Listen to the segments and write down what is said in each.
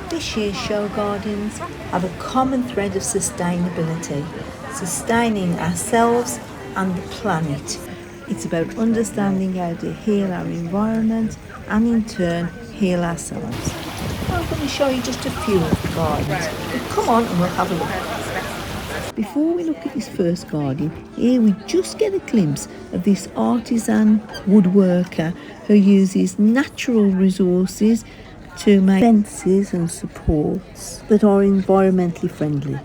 This year's show gardens have a common thread of sustainability, sustaining ourselves and the planet. It's about understanding how to heal our environment and in turn heal ourselves. I'm going to show you just a few of the gardens, but come on and we'll have a look. Before we look at this first garden, here we just get a glimpse of this artisan woodworker who uses natural resources to make fences and supports that are environmentally friendly.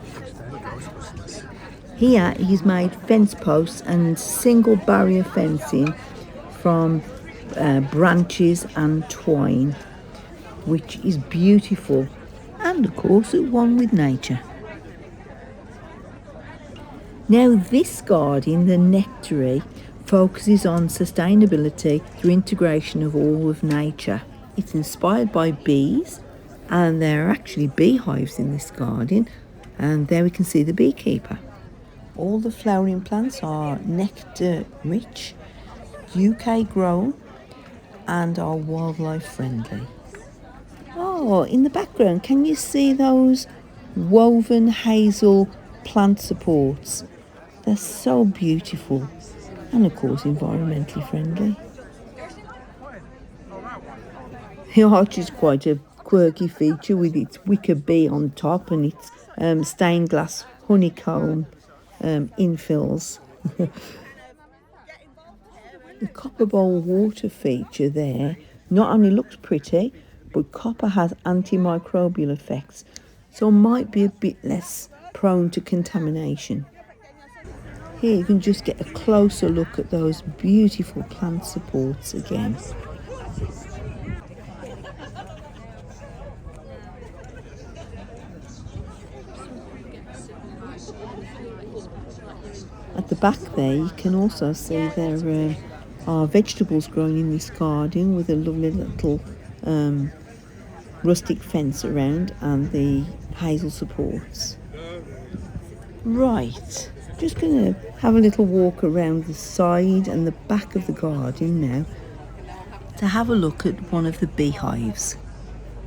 Here he's made fence posts and single barrier fencing from branches and twine, which is beautiful and of course at one with nature. Now this garden, the Nectary, focuses on sustainability through integration of all of nature. It's inspired by bees, and there are actually beehives in this garden, and there we can see the beekeeper. All the flowering plants are nectar rich, UK grown, and are wildlife friendly. Oh, in the background, can you see those woven hazel plant supports? They're so beautiful and of course environmentally friendly. The arch is quite a quirky feature with its wicker bee on top and its stained glass honeycomb infills. The copper bowl water feature there not only looks pretty, but copper has antimicrobial effects, so might be a bit less prone to contamination. Here you can just get a closer look at those beautiful plant supports again. At the back there you can also see there are vegetables growing in this garden with a lovely little rustic fence around and the hazel supports. Right, just going to have a little walk around the side and the back of the garden now to have a look at one of the beehives,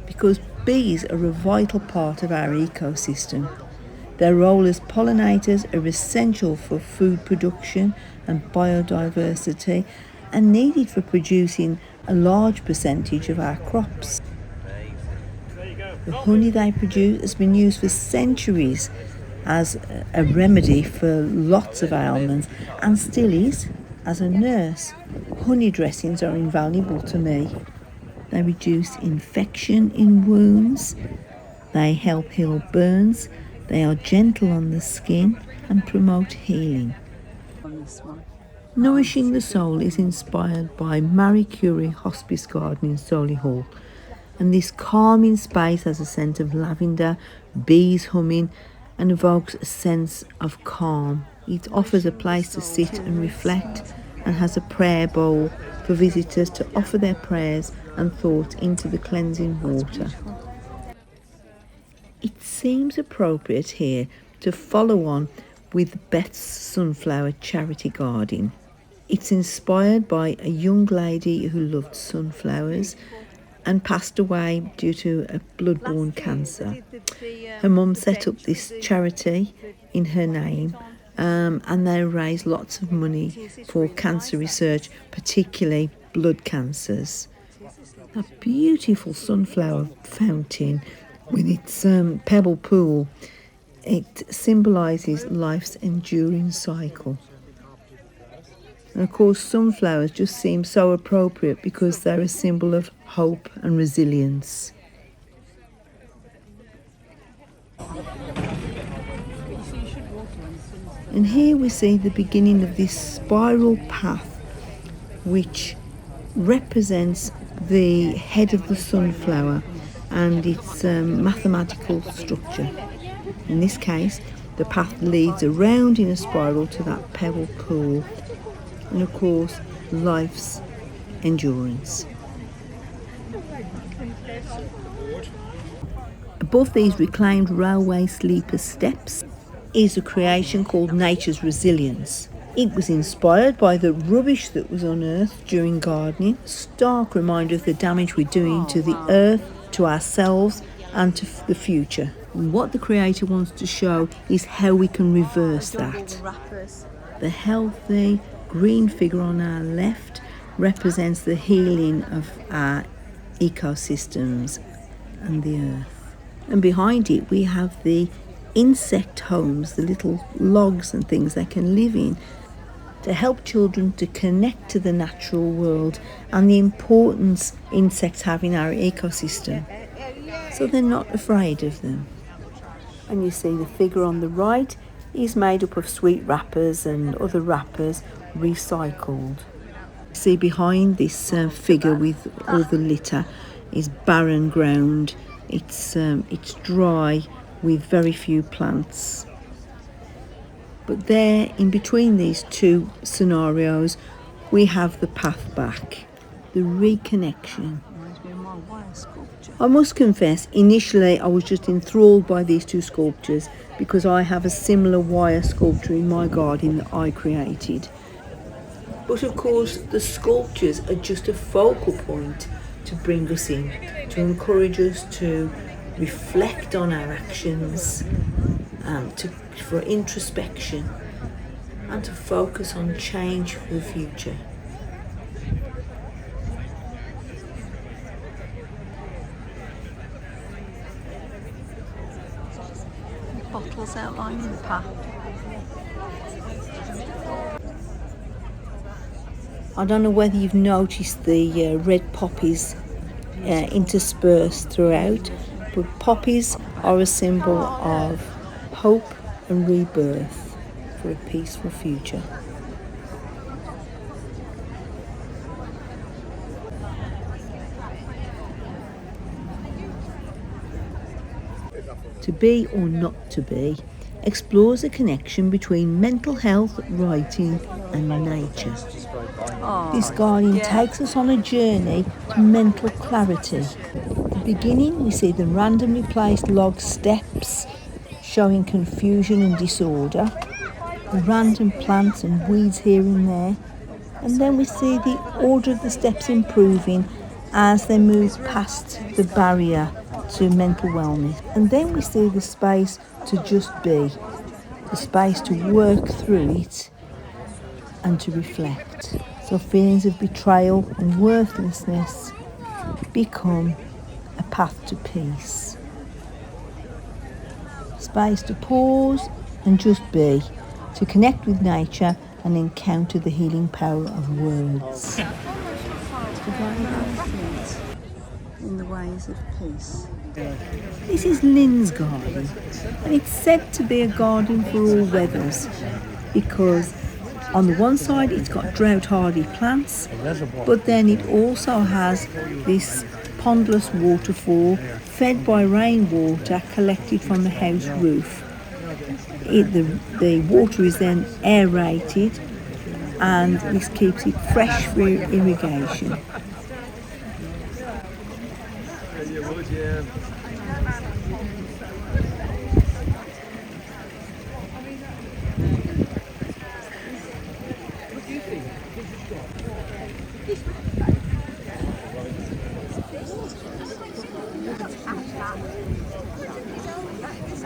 because bees are a vital part of our ecosystem. Their role as pollinators are essential for food production and biodiversity and needed for producing a large percentage of our crops. The honey they produce has been used for centuries as a remedy for lots of ailments and still is. As a nurse, honey dressings are invaluable to me. They reduce infection in wounds, they help heal burns, they are gentle on the skin and promote healing. Nourishing the Soul is inspired by Marie Curie Hospice Garden in Solihull, and this calming space has a scent of lavender, bees humming, and evokes a sense of calm. It offers a place to sit and reflect and has a prayer bowl for visitors to offer their prayers and thoughts into the cleansing water. It seems appropriate here to follow on with Beth's Sunflower Charity Garden. It's inspired by a young lady who loved sunflowers and passed away due to a blood-borne cancer. Her mum set up this charity in her name, and they raise lots of money for cancer research, particularly blood cancers. A beautiful sunflower fountain with its pebble pool, it symbolises life's enduring cycle. And of course sunflowers just seem so appropriate because they're a symbol of hope and resilience. And here we see the beginning of this spiral path which represents the head of the sunflower and its mathematical structure. In this case, the path leads around in a spiral to that pebble pool, and of course, life's endurance. Above these reclaimed railway sleeper steps is a creation called Nature's Resilience. It was inspired by the rubbish that was unearthed during gardening, stark reminder of the damage we're doing to the earth, to ourselves and to the future. And what the creator wants to show is how we can reverse that. The healthy green figure on our left represents the healing of our ecosystems and the earth. And behind it we have the insect homes, the little logs and things they can live in, to help children to connect to the natural world and the importance insects have in our ecosystem, so they're not afraid of them. And you see the figure on the right is made up of sweet wrappers and other wrappers recycled. See behind this figure with all the litter is barren ground. It's dry with very few plants. But there, in between these two scenarios, we have the path back, the reconnection. I must confess, initially I was just enthralled by these two sculptures because I have a similar wire sculpture in my garden that I created. But of course, the sculptures are just a focal point to bring us in, to encourage us to reflect on our actions, for introspection, and to focus on change for the future. Bottles outlining the path. I don't know whether you've noticed the red poppies interspersed throughout, but poppies are a symbol of hope and rebirth for a peaceful future. To Be or Not to Be explores a connection between mental health, writing and nature. This garden takes us on a journey to mental clarity. At the beginning we see the randomly placed log steps showing confusion and disorder, the random plants and weeds here and there, and then we see the order of the steps improving as they move past the barrier to mental wellness. And then we see the space to just be, the space to work through it and to reflect. So feelings of betrayal and worthlessness become a path to peace. Space to pause and just be, to connect with nature and encounter the healing power of words. In the ways of peace. This is Lynn's garden, and it's said to be a garden for all weathers because on the one side it's got drought hardy plants, but then it also has this pondless waterfall fed by rainwater collected from the house roof. The water is then aerated and this keeps it fresh for irrigation.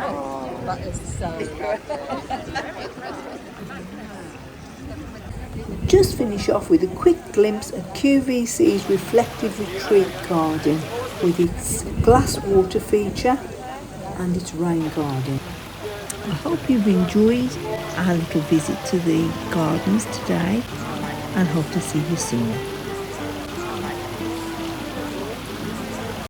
Oh, that is so Just finish off with a quick glimpse of QVC's reflective retreat garden with its glass water feature and its rain garden. I hope you've enjoyed our little visit to the gardens today and hope to see you soon.